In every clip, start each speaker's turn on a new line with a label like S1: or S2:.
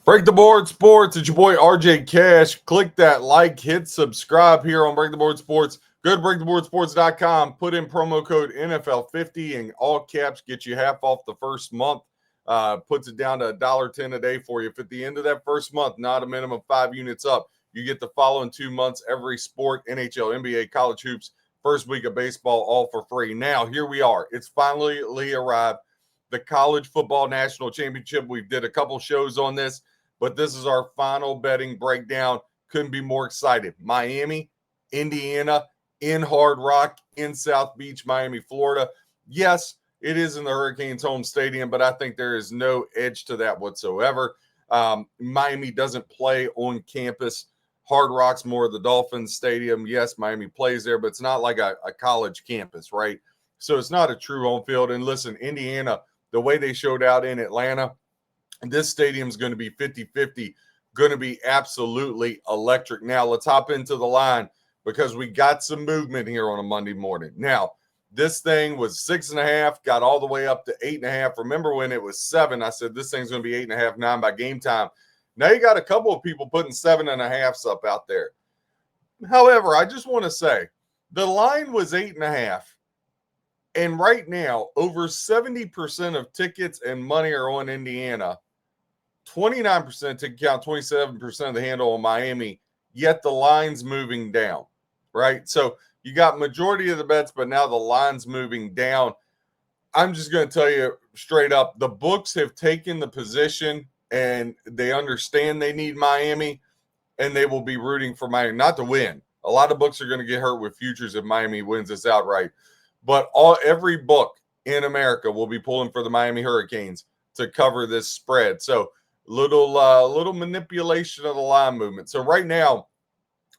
S1: Break the Board Sports. It's your boy RJ Cash. Click that like, hit subscribe here on Break the Board Sports. Go to breaktheboardsports.com. Put in promo code NFL50 in all caps. Get you half off the first month. Puts it down to $1.10 a day for you. If at the end of that first month, not a minimum of 5 units up, you get the following 2 months every sport: NHL, NBA, college hoops, first week of baseball, all for free. Now, here we are. It's finally arrived. The College Football National Championship. We did a couple shows on this, but this is our final betting breakdown. Couldn't be more excited. Miami, Indiana, in Hard Rock, in South Beach, Miami, Florida. Yes, it is in the Hurricanes' home stadium, but I think there is no edge to that whatsoever. Miami doesn't play on campus. Hard Rock's more of the Dolphins stadium. Yes, Miami plays there, but it's not like a college campus, right? So it's not a true home field. And listen, Indiana, the way they showed out in Atlanta, this stadium is going to be 50-50, going to be absolutely electric. Now, let's hop into the line because we got some movement here on a Monday morning. Now, this thing was 6.5, got all the way up to 8.5. Remember when it was 7, I said this thing's going to be 8.5, 9 by game time. Now you got a couple of people putting 7.5s up out there. However, I just want to say the line was 8.5. And right now, over 70% of tickets and money are on Indiana. 29% ticket count, 27% of the handle on Miami, yet the line's moving down, right? So you got majority of the bets, but now the line's moving down. I'm just going to tell you straight up, the books have taken the position and they understand they need Miami, and they will be rooting for Miami, not to win. A lot of books are going to get hurt with futures if Miami wins this outright. But every book in America will be pulling for the Miami Hurricanes to cover this spread. So little manipulation of the line movement. So right now,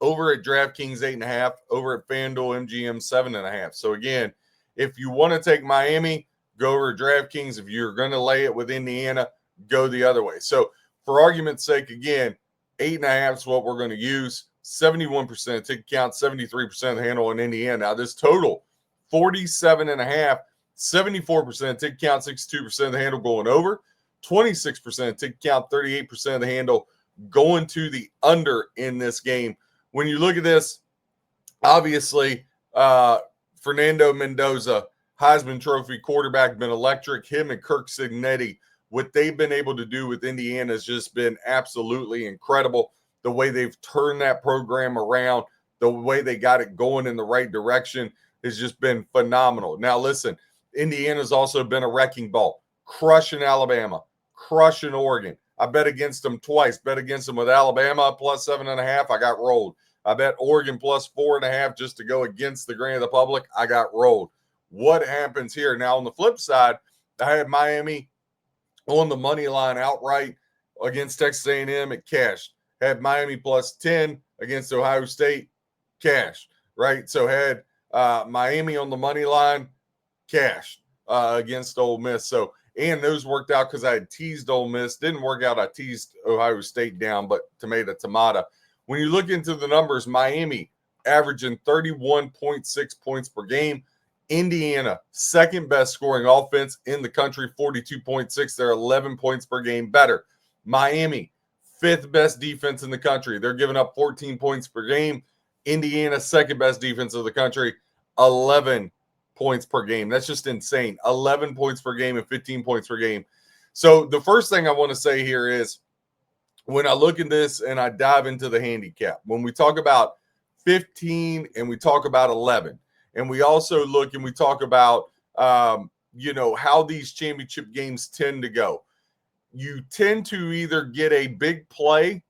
S1: over at DraftKings 8.5, over at FanDuel MGM 7.5. So again, if you want to take Miami, go over to DraftKings. If you're going to lay it with Indiana, go the other way. So for argument's sake, again, 8.5 is what we're going to use. 71% ticket count, 73% of the handle in Indiana. Now this total, 47.5, 74% ticket count, 62% of the handle going over, 26% ticket count, 38% of the handle going to the under in this game. When you look at this, obviously, Fernando Mendoza, Heisman Trophy quarterback, been electric. Him and Kirk Cignetti, what they've been able to do with Indiana has just been absolutely incredible. The way they've turned that program around, the way they got it going in the right direction has just been phenomenal. Now, listen, Indiana's also been a wrecking ball, crushing Alabama, crushing Oregon. I bet against them twice. Bet against them with Alabama plus 7.5. I got rolled. I bet Oregon plus 4.5 just to go against the grain of the public. I got rolled. What happens here? Now, on the flip side, I had Miami on the money line outright against Texas A&M. It cashed. Had Miami plus 10 against Ohio State. Cash, right? So had Miami on the money line. Cash against Ole Miss. So, and those worked out because I had teased Ole Miss. Didn't work out. I teased Ohio State down, but tomato. When you look into the numbers, Miami averaging 31.6 points per game. Indiana, second best scoring offense in the country, 42.6. They're 11 points per game better. Miami, fifth best defense in the country. They're giving up 14 points per game. Indiana, second best defense of the country, 11 points per game. That's just insane. 11 points per game and 15 points per game. So the first thing I want to say here is when I look at this and I dive into the handicap, when we talk about 15 and we talk about 11, and we also look and we talk about, how these championship games tend to go. You tend to either get a big play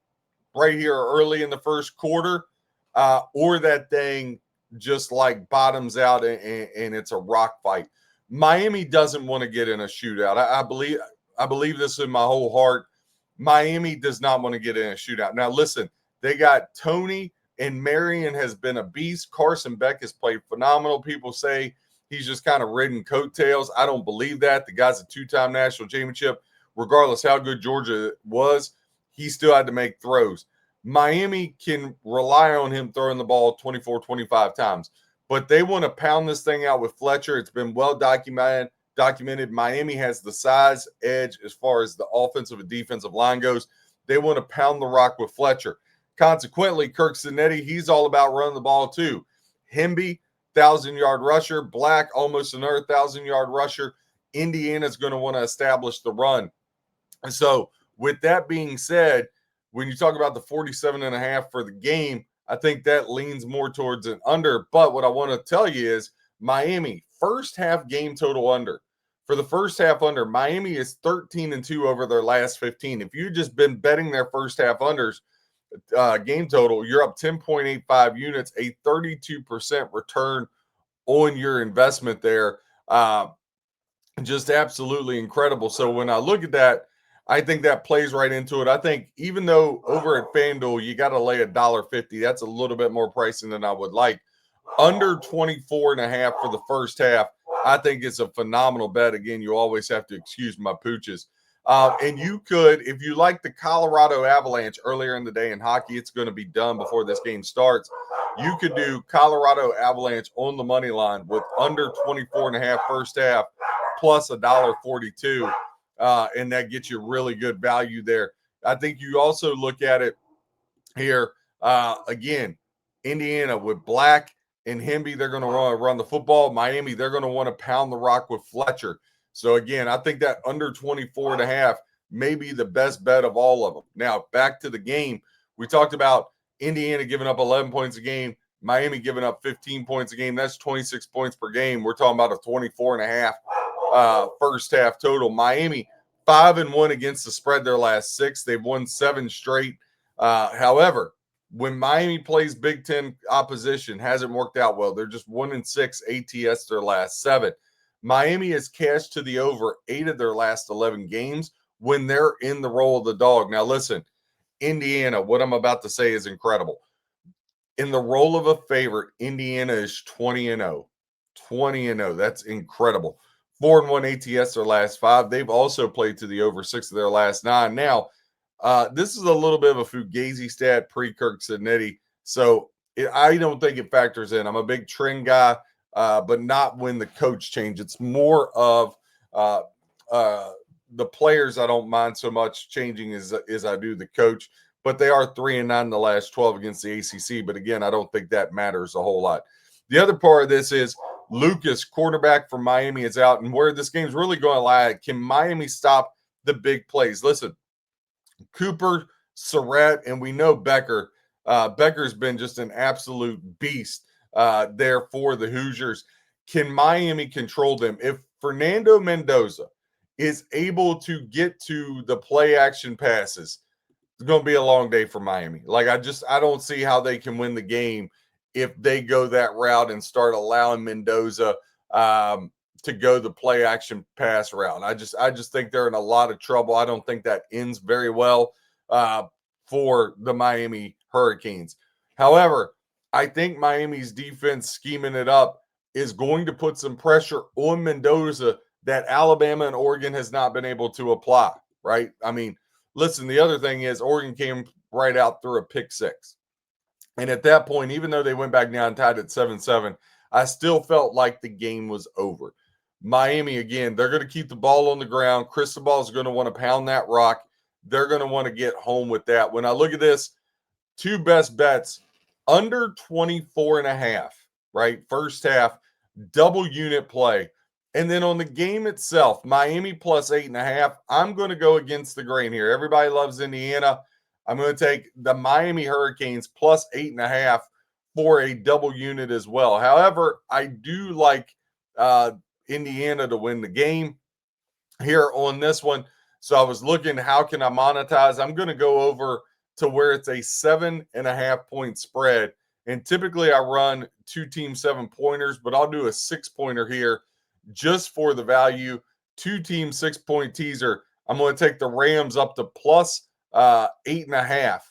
S1: right here early in the first quarter, or that thing just like bottoms out and it's a rock fight. Miami doesn't want to get in a shootout. I believe this in my whole heart. Miami does not want to get in a shootout. Now, listen, they got Tony, and Marion has been a beast. Carson Beck has played phenomenal. People say he's just kind of ridden coattails. I don't believe that. The guy's a 2-time national championship. Regardless how good Georgia was, he still had to make throws. Miami can rely on him throwing the ball 24, 25 times. But they want to pound this thing out with Fletcher. It's been well documented. Miami has the size edge as far as the offensive and defensive line goes. They want to pound the rock with Fletcher. Consequently, Kirk Cinetti, he's all about running the ball too. Hemby, 1,000-yard rusher. Black, almost another 1,000-yard rusher. Indiana's going to want to establish the run. And so, with that being said, when you talk about the 47.5 for the game, I think that leans more towards an under. But what I want to tell you is Miami, first half game total under. For the first half under, Miami is 13-2 over their last 15. If you've just been betting their first half unders, game total, you're up 10.85 units, a 32% return on your investment there. Just absolutely incredible. So when I look at that, I think that plays right into it. I think even though over at FanDuel, you got to lay $1.50, that's a little bit more pricing than I would like. Under 24.5 for the first half, I think it's a phenomenal bet. Again, you always have to excuse my pooches. And you could, if you like the Colorado Avalanche earlier in the day in hockey, it's going to be done before this game starts. You could do Colorado Avalanche on the money line with under 24.5 first half plus $1.42. And that gets you really good value there. I think you also look at it here. Again, Indiana with Black and Hemby, they're going to run the football. Miami, they're going to want to pound the rock with Fletcher. So, again, I think that under 24.5 may be the best bet of all of them. Now, back to the game. We talked about Indiana giving up 11 points a game, Miami giving up 15 points a game. That's 26 points per game. We're talking about a 24.5 first half total. Miami, 5-1 against the spread their last 6. They've won 7 straight. However, when Miami plays Big Ten opposition, hasn't worked out well. They're just 1-6 ATS their last 7. Miami has cashed to the over 8 of their last 11 games when they're in the role of the dog. Now, listen, Indiana, what I'm about to say is incredible. In the role of a favorite, Indiana is 20-0. 20-0. That's incredible. 4-1 ATS their last 5. They've also played to the over 6 of their last 9. Now, this is a little bit of a fugazi stat pre-Kirk Cinetti, so I don't think it factors in. I'm a big trend guy, but not when the coach changes. It's more of the players I don't mind so much changing as I do the coach, but they are 3-9 in the last 12 against the ACC. But again, I don't think that matters a whole lot. The other part of this is Lucas, quarterback for Miami, is out, and where this game's really going to lie, can Miami stop the big plays? Listen, Cooper, Surratt, and we know Becker. Becker's been just an absolute beast there for the Hoosiers. Can Miami control them? If Fernando Mendoza is able to get to the play action passes, it's going to be a long day for Miami. Like, I don't see how they can win the game if they go that route and start allowing Mendoza to go the play action pass route. I just think they're in a lot of trouble. I don't think that ends very well for the Miami Hurricanes. However, I think Miami's defense scheming it up is going to put some pressure on Mendoza that Alabama and Oregon has not been able to apply, right? I mean, listen, the other thing is Oregon came right out through a pick 6. And at that point, even though they went back down tied at 7-7, I still felt like the game was over. Miami, again, they're going to keep the ball on the ground. Cristobal is going to want to pound that rock. They're going to want to get home with that. When I look at this, 2 best bets, under 24.5, right? First half, double unit play. And then on the game itself, Miami plus 8.5. I'm going to go against the grain here. Everybody loves Indiana. I'm going to take the Miami Hurricanes plus 8.5 for a double unit as well. However, I do like Indiana to win the game here on this one. So I was looking, how can I monetize? I'm going to go over to where it's a 7.5 point spread. And typically I run 2 team 7-pointers, but I'll do a 6-pointer here just for the value. 2 team 6-point teaser. I'm going to take the Rams up to plus 8.5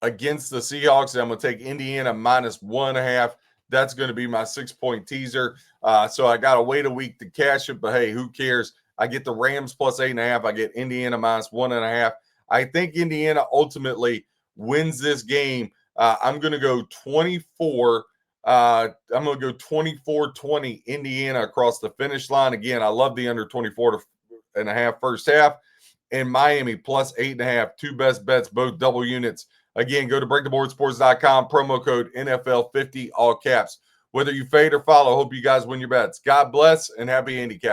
S1: against the Seahawks. And I'm going to take Indiana minus 1.5. That's going to be my 6-point teaser. So I got to wait a week to cash it, but hey, who cares? I get the Rams plus 8.5. I get Indiana minus 1.5. I think Indiana ultimately wins this game. I'm going to go 24. I'm going to go 24-20 Indiana across the finish line. Again, I love the under 24.5 first half. and Miami plus 8.5. Two best bets, both double units. Again, go to breaktheboardsports.com, promo code NFL50, all caps. Whether you fade or follow, hope you guys win your bets. God bless and happy handicap.